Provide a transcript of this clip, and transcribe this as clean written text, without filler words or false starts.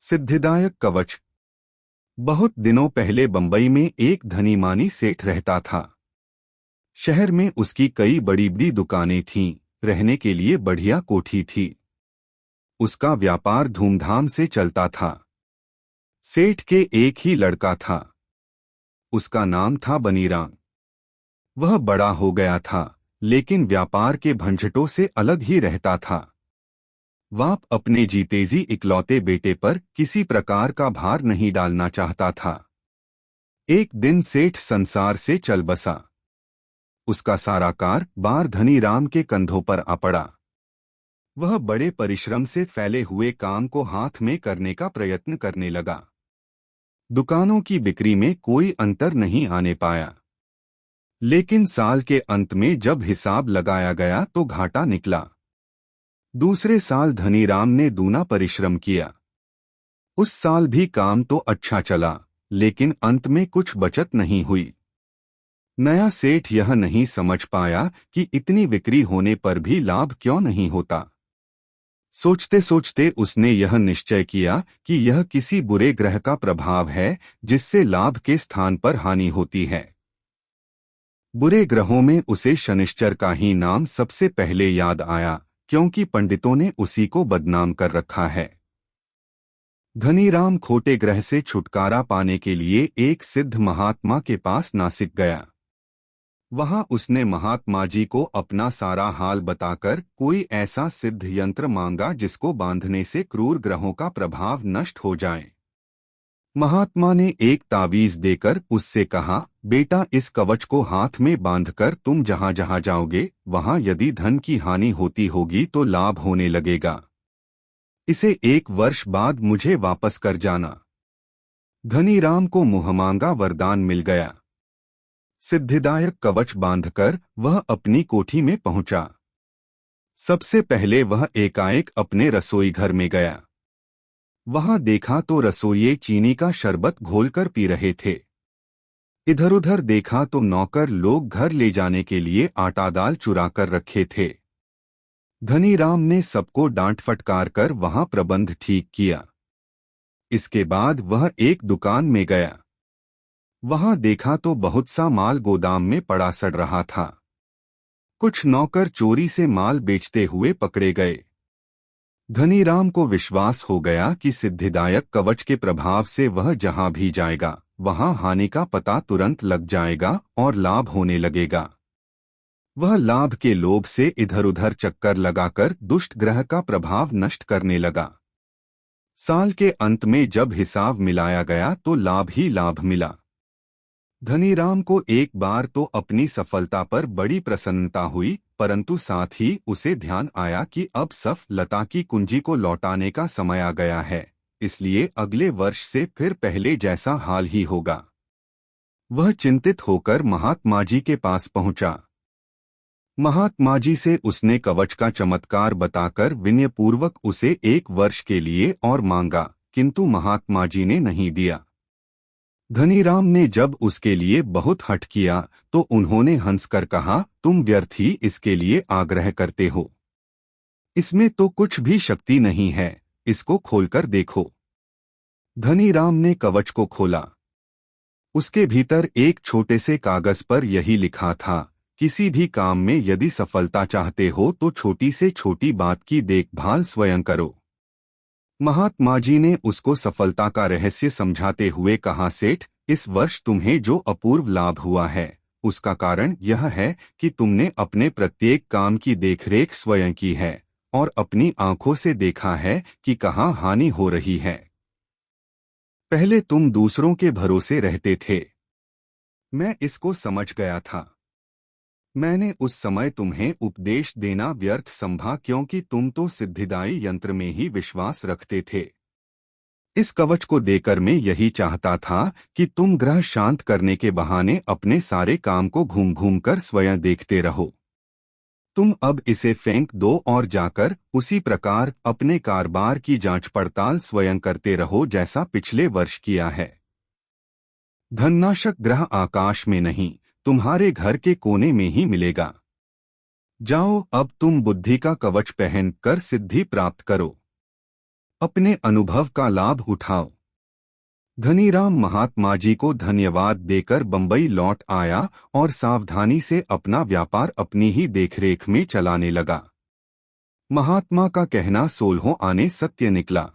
सिद्धिदायक कवच। बहुत दिनों पहले बंबई में एक धनीमानी सेठ रहता था। शहर में उसकी कई बड़ी बड़ी दुकानें थीं, रहने के लिए बढ़िया कोठी थी। उसका व्यापार धूमधाम से चलता था। सेठ के एक ही लड़का था। उसका नाम था बनीराम। वह बड़ा हो गया था, लेकिन व्यापार के भंझटों से अलग ही रहता था। वह अपने जीतेजी इकलौते बेटे पर किसी प्रकार का भार नहीं डालना चाहता था। एक दिन सेठ संसार से चल बसा। उसका सारा कार-बार धनीराम के कंधों पर आ पड़ा। वह बड़े परिश्रम से फैले हुए काम को हाथ में करने का प्रयत्न करने लगा। दुकानों की बिक्री में कोई अंतर नहीं आने पाया, लेकिन साल के अंत में जब हिसाब लगाया गया तो घाटा निकला। दूसरे साल धनीराम ने दूना परिश्रम किया। उस साल भी काम तो अच्छा चला, लेकिन अंत में कुछ बचत नहीं हुई। नया सेठ यह नहीं समझ पाया कि इतनी बिक्री होने पर भी लाभ क्यों नहीं होता। सोचते सोचते उसने यह निश्चय किया कि यह किसी बुरे ग्रह का प्रभाव है, जिससे लाभ के स्थान पर हानि होती है। बुरे ग्रहों में उसे शनिश्चर का ही नाम सबसे पहले याद आया, क्योंकि पंडितों ने उसी को बदनाम कर रखा है। धनीराम खोटे ग्रह से छुटकारा पाने के लिए एक सिद्ध महात्मा के पास नासिक गया। वहां उसने महात्मा जी को अपना सारा हाल बताकर कोई ऐसा सिद्ध यंत्र मांगा जिसको बांधने से क्रूर ग्रहों का प्रभाव नष्ट हो जाए। महात्मा ने एक तावीज देकर उससे कहा, बेटा, इस कवच को हाथ में बांधकर तुम जहां जहां जाओगे, वहां यदि धन की हानि होती होगी तो लाभ होने लगेगा। इसे 1 वर्ष बाद मुझे वापस कर जाना। धनीराम को मुहमांगा वरदान मिल गया। सिद्धिदायक कवच बांधकर वह अपनी कोठी में पहुंचा। सबसे पहले वह एकाएक अपने रसोई घर में गया। वहां देखा तो रसोइये चीनी का शरबत घोलकर पी रहे थे। इधर उधर देखा तो नौकर लोग घर ले जाने के लिए आटा दाल चुरा कर रखे थे। धनीराम ने सबको डांट फटकार कर वहां प्रबंध ठीक किया। इसके बाद वह एक दुकान में गया। वहां देखा तो बहुत सा माल गोदाम में पड़ा सड़ रहा था। कुछ नौकर चोरी से माल बेचते हुए पकड़े गए। धनीराम को विश्वास हो गया कि सिद्धिदायक कवच के प्रभाव से वह जहां भी जाएगा, वहां हानि का पता तुरंत लग जाएगा और लाभ होने लगेगा। वह लाभ के लोभ से इधर उधर चक्कर लगाकर दुष्ट ग्रह का प्रभाव नष्ट करने लगा। साल के अंत में जब हिसाब मिलाया गया तो लाभ ही लाभ मिला। धनीराम को एक बार तो अपनी सफलता पर बड़ी प्रसन्नता हुई, परंतु साथ ही उसे ध्यान आया कि अब सफलता की कुंजी को लौटाने का समय आ गया है, इसलिए अगले वर्ष से फिर पहले जैसा हाल ही होगा। वह चिंतित होकर महात्मा जी के पास पहुंचा। महात्मा जी से उसने कवच का चमत्कार बताकर विनयपूर्वक उसे 1 वर्ष के लिए और मांगा, किंतु महात्मा जी ने नहीं दिया। धनीराम ने जब उसके लिए बहुत हठ किया तो उन्होंने हंसकर कहा, तुम व्यर्थ ही इसके लिए आग्रह करते हो। इसमें तो कुछ भी शक्ति नहीं है, इसको खोलकर देखो। धनीराम ने कवच को खोला। उसके भीतर एक छोटे से कागज पर यही लिखा था, किसी भी काम में यदि सफलता चाहते हो तो छोटी से छोटी बात की देखभाल स्वयं करो। महात्मा जी ने उसको सफलता का रहस्य समझाते हुए कहा, सेठ, इस वर्ष तुम्हें जो अपूर्व लाभ हुआ है, उसका कारण यह है कि तुमने अपने प्रत्येक काम की देखरेख स्वयं की है और अपनी आंखों से देखा है कि कहाँ हानि हो रही है। पहले तुम दूसरों के भरोसे रहते थे। मैं इसको समझ गया था। मैंने उस समय तुम्हें उपदेश देना व्यर्थ समझा, क्योंकि तुम तो सिद्धिदायी यंत्र में ही विश्वास रखते थे। इस कवच को देकर मैं यही चाहता था कि तुम ग्रह शांत करने के बहाने अपने सारे काम को घूम घूम कर स्वयं देखते रहो। तुम अब इसे फेंक दो और जाकर उसी प्रकार अपने कारोबार की जांच पड़ताल स्वयं करते रहो जैसा पिछले वर्ष किया है। धननाशक ग्रह आकाश में नहीं, तुम्हारे घर के कोने में ही मिलेगा। जाओ, अब तुम बुद्धि का कवच पहन कर सिद्धि प्राप्त करो। अपने अनुभव का लाभ उठाओ। धनीराम महात्मा जी को धन्यवाद देकर बंबई लौट आया और सावधानी से अपना व्यापार अपनी ही देखरेख में चलाने लगा। महात्मा का कहना 16 आने सत्य निकला।